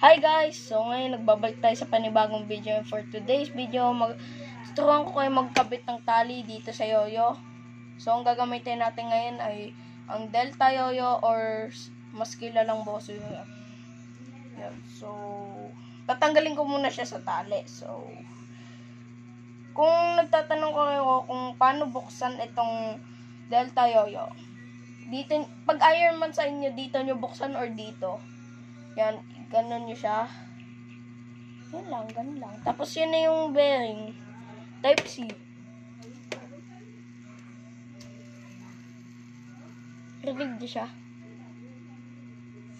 Hi guys! So ngayon nagbabalik tayo sa panibagong video. And for today's video, tuturuan ko kayo magkabit ng tali dito sa yoyo. So ang gagamitin natin ngayon ay ang Delta yoyo or mas kilalang Bosu yoyo. Yan. So tatanggalin ko muna siya sa tali. So kung nagtatanong kayo kung paano buksan itong Delta yoyo, dito, pag Ironman sa inyo, dito nyo buksan or dito. Yan, ganun nyo siya. Yan lang, ganun lang. Tapos yun na yung bearing. Type C. Rinig nyo siya.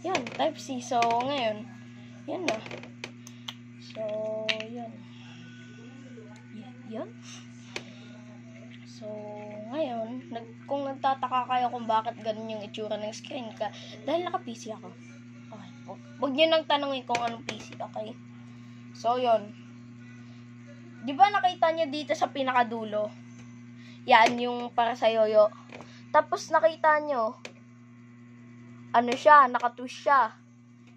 Yan, Type C. So, ngayon, yan na. So, yan. Yan. So, ngayon, kung nagtataka kayo kung bakit ganun yung itsura ng screen ka, dahil naka-PC ako. Okay. Huwag nyo nang tanongin kung anong PC, okay? So, yun. Di ba nakita nyo dito sa pinakadulo? Yan, yung para sa yoyo. Tapos nakita nyo, ano siya, nakatwist siya.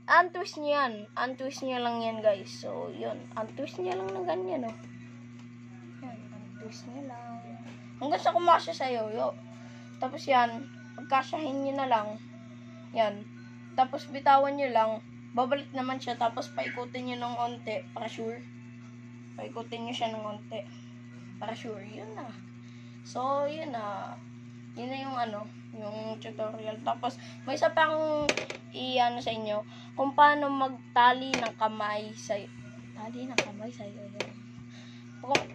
Untwist nyo yan. Untwist nyo lang yan, guys. So, yun. Untwist nyo lang ng ganyan, oh. Yan, untwist nyo lang. Hanggang sa kumasya sa yoyo. Tapos yan, pagkasyahin nyo na lang. Yan. Tapos bitawan nyo lang. Babalik naman siya. Tapos paikutin nyo ng onte. Para sure. Paikutin nyo siya ng onte. Para sure. Yun na. So, yun na. Yun na yung ano. Yung tutorial. Tapos, may isa pa akong i-ano sa inyo. Kung paano magtali ng kamay sa tali ng kamay sa yoyo.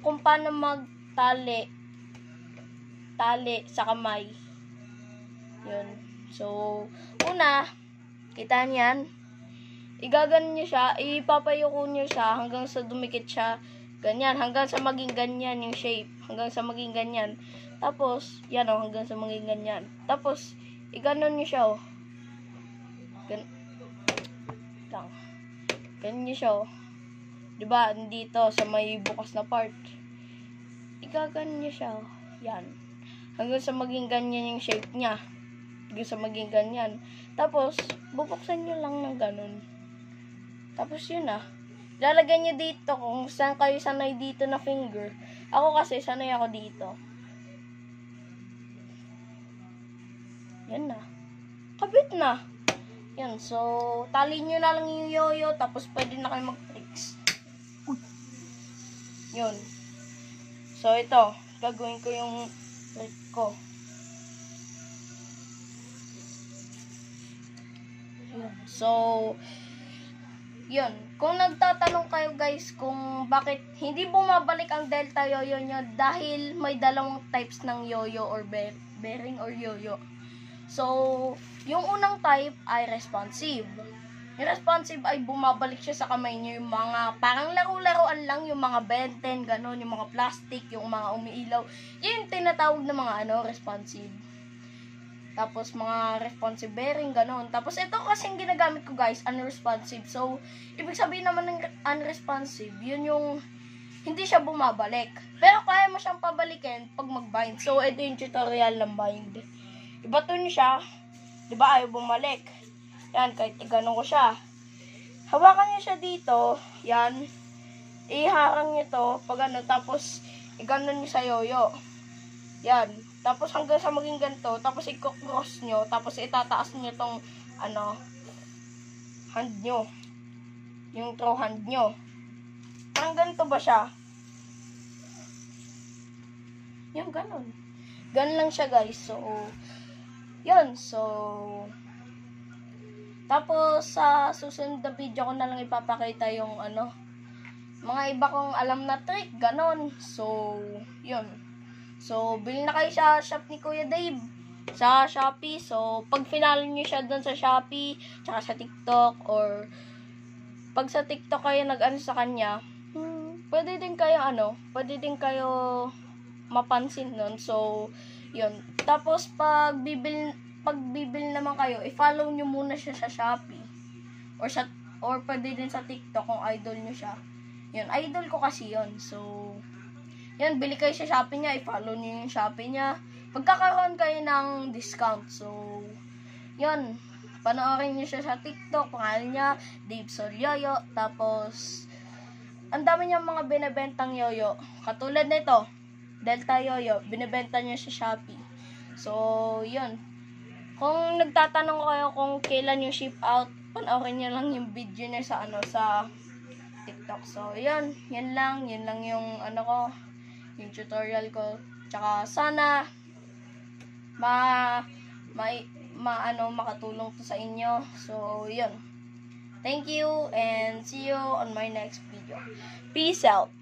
Kung paano magtali sa kamay. Yun. So, una, kita niyan, igaganon nyo siya, ipapayuko nyo siya hanggang sa dumikit siya, ganyan, hanggang sa maging ganyan yung shape, hanggang sa maging ganyan. Tapos, yan o, hanggang sa maging ganyan. Tapos, iganon nyo siya o. Ganyan nyo siya o. Diba, dito sa may bukas na part. Igaganon nyo siya o. Yan. Hanggang sa maging ganyan yung shape niya. Hanggang sa maging ganyan. Tapos, bubuksan nyo lang ng ganun. Tapos yun na. Lalagyan nyo dito kung saan kayo sanay dito na finger. Ako kasi sanay ako dito. Yan na. Kabit na. Yan. So, tali nyo na lang yung yoyo. Tapos pwede na kayo mag-tricks. Yun. So, ito. Gagawin ko yung trick ko. So, yun. Kung nagtatanong kayo guys kung bakit hindi bumabalik ang Delta yoyo nyo dahil may dalawang types ng yoyo or bearing or yoyo. So, yung unang type ay responsive. Yung responsive ay bumabalik siya sa kamay nyo, yung mga parang laro-laruan lang, yung mga benten, ganon, yung mga plastic, yung mga umiilaw. Yun yung tinatawag na mga responsive. Tapos, mga responsive bearing, ganon. Tapos, ito kasing ginagamit ko, guys, unresponsive. So, ibig sabihin naman ng unresponsive, yun yung hindi siya bumabalik. Pero, kaya mo siyang pabalikin pag mag-bind. So, ito yung tutorial ng bind. Ibato nyo siya. Diba, ayaw bumalik. Yan, kahit iganon ko siya. Hawakan nyo siya dito. Yan. Iharang nyo to. Pag ano, tapos, iganon nyo sa yoyo. Yan. Tapos hanggang sa maging ganito, tapos i-cross nyo, tapos itataas nyo tong, hand nyo. Yung throw hand nyo. Parang ganito ba siya? Yung ganon. Ganon lang siya, guys. So, yun. So, tapos, sa susunod na video ko na lang ipapakita yung, mga iba kong alam na trick, ganon. So, yun. So, bilhin na kayo sa shop ni Kuya Dave. Sa Shopee. So, pag finalo nyo siya doon sa Shopee, tsaka sa TikTok, or pag sa TikTok kayo nag-ano sa kanya, pwede din kayo mapansin nun. So, yun. Tapos, pag bibil naman kayo, i-follow nyo muna siya sa Shopee. Or pwede din sa TikTok kung idol nyo siya. Yun, idol ko kasi yun. So, yan, bili kayo sa Shopee niya, i-follow niyo yung Shopee niya. Pagkakaroon kayo ng discount. So, yun. panoorin nyo siya sa TikTok. Pangalan niya, Dave Solyoyo. Tapos, ang dami niya mga binibentang yoyo. Katulad nito, Delta Yoyo. Binibenta niya sa Shopee. So, yun. Kung nagtatanong kayo kung kailan yung ship out, panoorin nyo lang yung video niya sa sa TikTok. So, yun. Yan lang yung yung tutorial ko. Tsaka sana makatulong to sa inyo. So, yun. Thank you and see you on my next video. Peace out.